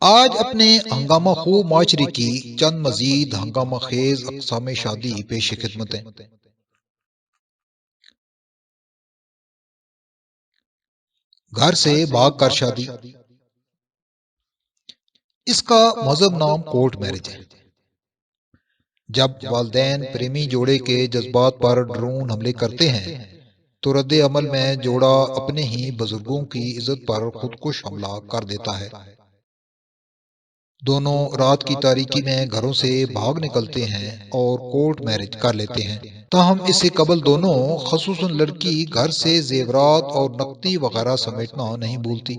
آج اپنے ہنگامہ خو معاشرے کی چند مزید ہنگامہ خیز اقسام شادی پیش خدمت ہیں۔ گھر سے بھاگ کر شادی، اس کا مہذب نام کورٹ میرج ہے۔ جب والدین پریمی جوڑے کے جذبات پر ڈرون حملے کرتے ہیں تو رد عمل میں جوڑا اپنے ہی بزرگوں کی عزت پر خودکش حملہ کر دیتا ہے۔ دونوں رات کی تاریکی میں گھروں سے بھاگ نکلتے ہیں اور کورٹ میرج کر لیتے ہیں۔ تاہم اس سے قبل دونوں، خصوصاً لڑکی، گھر سے زیورات اور نقدی وغیرہ سمیٹنا نہیں بھولتی۔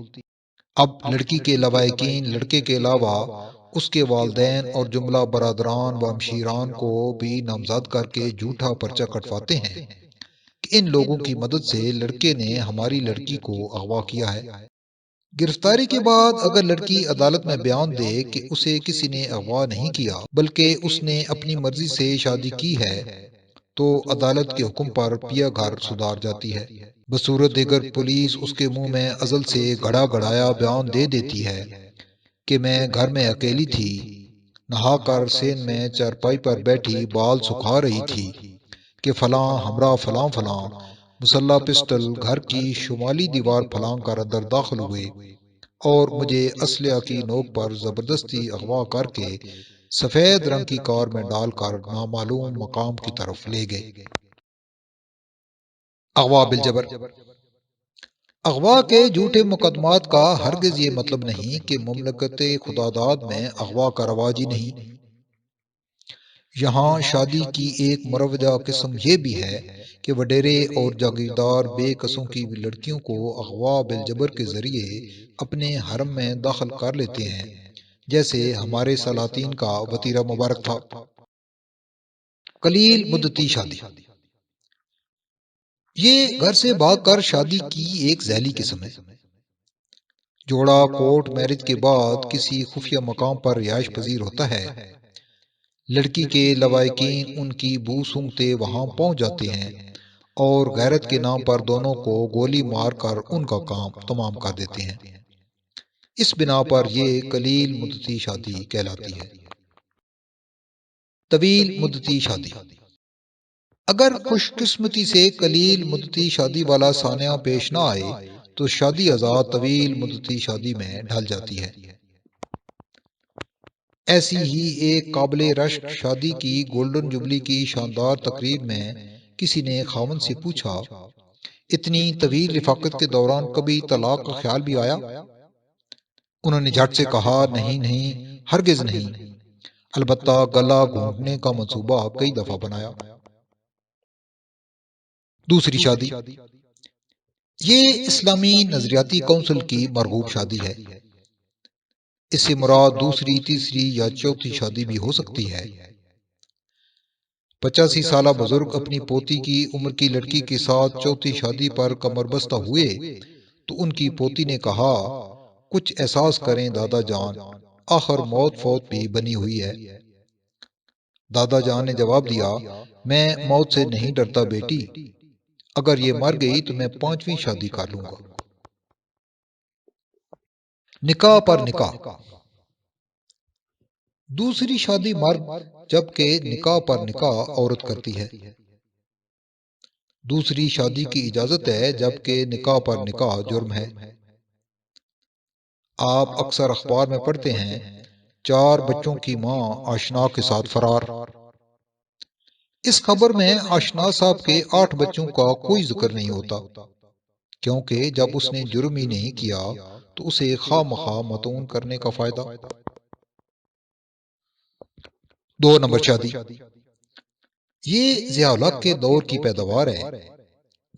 اب لڑکی کے لوائقین لڑکے کے علاوہ اس کے والدین اور جملہ برادران و ہمشیران کو بھی نامزد کر کے جھوٹا پرچہ کٹواتے ہیں کہ ان لوگوں کی مدد سے لڑکے نے ہماری لڑکی کو اغوا کیا ہے۔ گرفتاری کے بعد اگر لڑکی عدالت میں بیان دے کہ اسے کسی نے اغوا نہیں کیا بلکہ اس نے اپنی مرضی سے شادی کی ہے تو عدالت کے حکم پر پیا گھر سدھار جاتی ہے۔ بصورت دیگر پولیس اس کے منہ میں ازل سے گھڑا گھڑایا بیان دے دیتی ہے کہ میں گھر میں اکیلی تھی، نہا کر سین میں چارپائی پر بیٹھی بال سکھا رہی تھی کہ فلاں ہمراہ فلاں فلاں مسلح پسٹل گھر کی شمالی دیوار پھلانگ کر اندر داخل ہوئے اور مجھے اسلحہ کی نوک پر زبردستی اغوا کر کے سفید رنگ کی کار میں ڈال کر نامعلوم مقام کی طرف لے گئے۔ اغوا بالجبر۔ اغوا کے جھوٹے مقدمات کا ہرگز یہ مطلب نہیں کہ مملکت خداداد میں اغوا کا رواج ہی نہیں۔ یہاں شادی کی ایک مروجہ قسم یہ بھی ہے کہ وڈیرے اور جاگیردار بے قصوں کی لڑکیوں کو اغوا بالجبر کے ذریعے اپنے حرم میں داخل کر لیتے ہیں، جیسے ہمارے سلاطین کا وتیرہ مبارک تھا۔ قلیل مدتی شادی، یہ گھر سے بھاگ کر شادی کی ایک ذیلی قسم ہے۔ جوڑا کورٹ میرج کے بعد کسی خفیہ مقام پر رہائش پذیر ہوتا ہے۔ لڑکی کے لوائقین ان کی بو سونگتے وہاں پہنچ جاتے ہیں اور غیرت کے نام پر دونوں کو گولی مار کر ان کا کام تمام کر دیتے ہیں۔ اس بنا پر یہ قلیل مدتی شادی کہلاتی ہے۔ طویل مدتی شادی، اگر خوش قسمتی سے قلیل مدتی شادی والا سانحہ پیش نہ آئے تو شادی ازاد طویل مدتی شادی میں ڈھل جاتی ہے۔ ایسی ہی ایک قابل رشک شادی کی گولڈن جبلی کی شاندار تقریب میں کسی نے خاوند سے پوچھا، اتنی طویل رفاقت کے دوران کبھی طلاق کا خیال بھی آیا؟ انہوں نے جھٹ سے کہا، نہیں نہیں، ہرگز نہیں، البتہ گلا گھونٹنے کا منصوبہ کئی دفعہ بنایا۔ دوسری شادی، یہ اسلامی نظریاتی کونسل کی مرغوب شادی ہے۔ اس سے مراد دوسری، تیسری یا چوتھی شادی بھی ہو سکتی ہے۔ 85 سالہ بزرگ اپنی پوتی کی عمر کی لڑکی کے ساتھ چوتھی شادی پر کمر بستہ ہوئے تو ان کی پوتی نے کہا، کچھ احساس کریں دادا جان، آخر موت فوت بھی بنی ہوئی ہے۔ دادا جان نے جواب دیا، میں موت سے نہیں ڈرتا بیٹی، اگر یہ مر گئی تو میں 5ویں شادی کر لوں گا۔ نکاح پر نکاح، دوسری شادی مرد جبکہ نکاح پر نکاح عورت کرتی ہے۔ دوسری شادی کی اجازت ہے جبکہ نکاح پر نکاح جرم ہے۔ آپ اکثر اخبار میں پڑھتے ہیں، 4 بچوں کی ماں آشنا کے ساتھ فرار۔ اس خبر میں آشنا صاحب کے 8 بچوں کا کوئی ذکر نہیں ہوتا، کیونکہ جب اس نے جرم ہی نہیں کیا تو اسے خواہ مخواہ متون کرنے کا فائدہ۔ 2 نمبر شادی، یہ ضیاء الحق کے دور کی پیداوار ہے،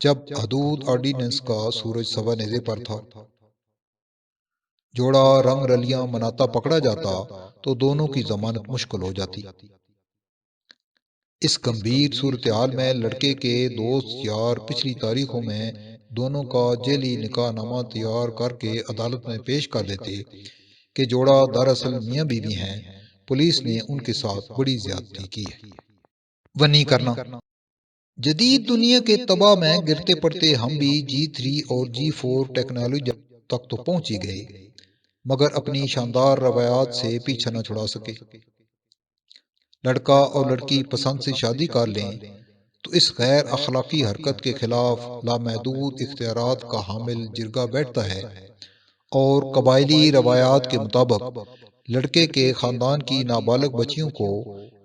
جب حدود آرڈیننس کا سورج سوا نیزے پر تھا۔ جوڑا رنگ رلیاں مناتا پکڑا جاتا تو دونوں کی ضمانت مشکل ہو جاتی۔ اس گمبھیر صورتحال میں لڑکے کے دوست یار پچھلی تاریخوں میں دونوں کا جعلی نکاح نامہ تیار کر کے عدالت میں پیش کر دیتے کہ جوڑا دراصل میاں بیوی ہیں، پولیس نے ان کے ساتھ بڑی زیادتی کی ہے۔ ونی کرنا، جدید دنیا کے تباہ میں گرتے پڑتے ہم بھی G3 اور G4 ٹیکنالوجی تک تو پہنچ ہی گئے، مگر اپنی شاندار روایات سے پیچھا نہ چھڑا سکے۔ لڑکا اور لڑکی پسند سے شادی کر لیں تو اس غیر اخلاقی حرکت کے خلاف لامحدود اختیارات کا حامل جرگہ بیٹھتا ہے اور قبائلی روایات کے مطابق لڑکے کے خاندان کی نابالغ بچیوں کو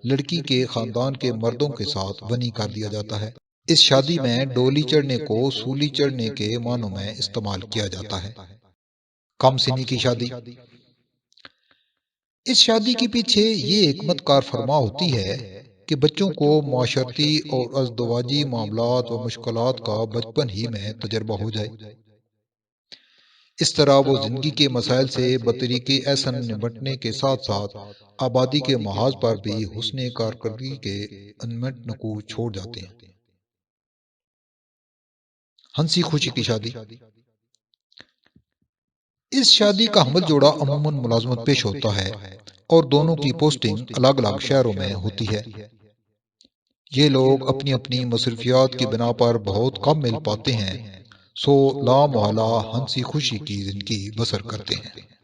لڑکی کے خاندان کے مردوں کے ساتھ بنی کر دیا جاتا ہے۔ اس شادی میں ڈولی چڑھنے کو سولی چڑھنے کے معنوں میں استعمال کیا جاتا ہے۔ کم سنی کی شادی۔ اس شادی کے پیچھے یہ حکمت کار فرما ہوتی ہے کہ بچوں کو معاشرتی اور ازدواجی معاملات و مشکلات کا بچپن ہی میں تجربہ ہو جائے۔ اس طرح وہ زندگی کے مسائل سے بطریق احسن نمٹنے کے ساتھ ساتھ آبادی کے محاذ پر بھی حسن کارکردگی کے انمٹ نقوش چھوڑ جاتے ہیں۔ ہنسی خوشی کی شادی۔ اس شادی کا حمل جوڑا عموماً ملازمت پیش ہوتا ہے اور دونوں کی پوسٹنگ الگ الگ شہروں میں ہوتی ہے۔ یہ لوگ اپنی اپنی مصروفیات کی بنا پر بہت کم مل پاتے ہیں، سو لا محالہ ہنسی خوشی کی زندگی بسر کرتے ہیں۔